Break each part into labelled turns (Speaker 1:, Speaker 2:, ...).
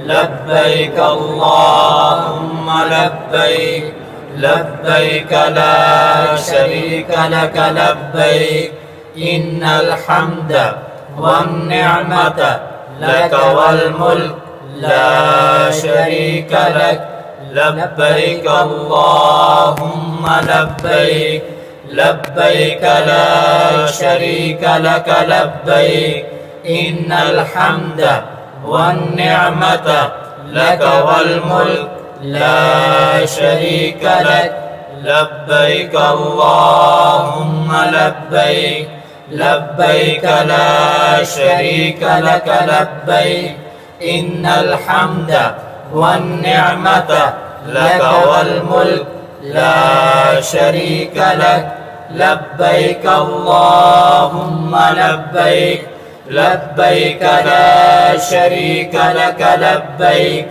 Speaker 1: لبيك اللهم لبيك لبيك لا شريك لك لبيك إن الحمد والنعمة لك والملك لا شريك لك لبيك اللهم لبيك لبيك لا شريك لك لبيك إن الحمد والنعمة لك والملك لا شريك لك لبيك اللهم لبيك لبيك لا شريك لك لبيك إن الحمد والنعمة لك والملك لا شريك لك لبيك اللهم لبيك لبيك لا شريك لك لبيك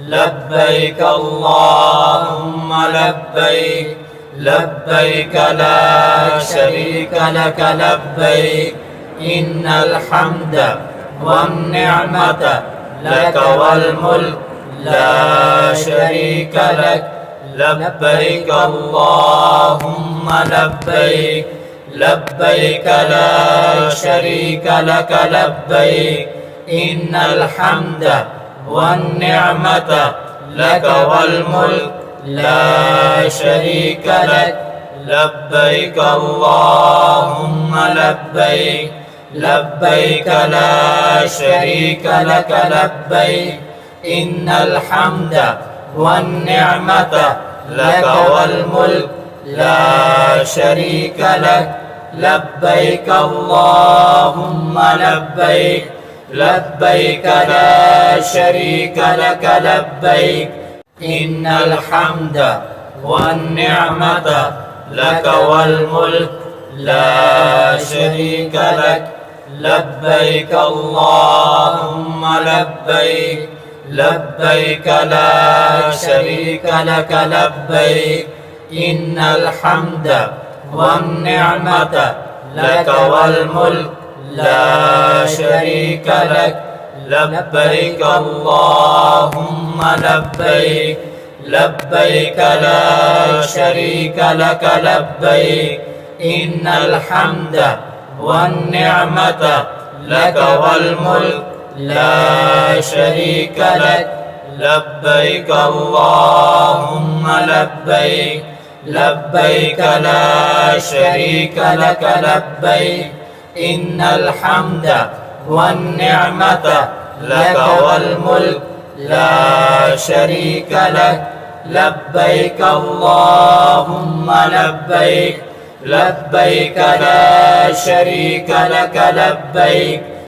Speaker 1: لبيك اللهم لبيك لبيك لا شريك لك لبيك إن الحمد والنعمة لك والملك لا شريك لك لبيك اللهم لبيك لبيك لا شريك لك لبيك إن الحمد والنعمة لك والملك لا شريك لك لبيك اللهم لبيك لبيك لا شريك لك لبيك إن الحمد والنعمة لك والملك لا شريك لك لبيك اللهم لبيك لبيك لا شريك لك لبيك إن الحمد والنعمة لك والملك لا شريك لك لبيك اللهم لبيك لبيك لا شريك لك لبيك إن الحمد والنعمة لك والملك لا شريك لك لبيك اللهم لبيك لبيك لا شريك لك لبيك إن الحمد والنعمة لك والملك لا شريك لك لبيك اللهم لبيك لبيك لا شريك لك لبيك إن الحمد والنعمة لك والملك لا شريك لك لبيك اللهم لبيك لبيك لا شريك لك لبيك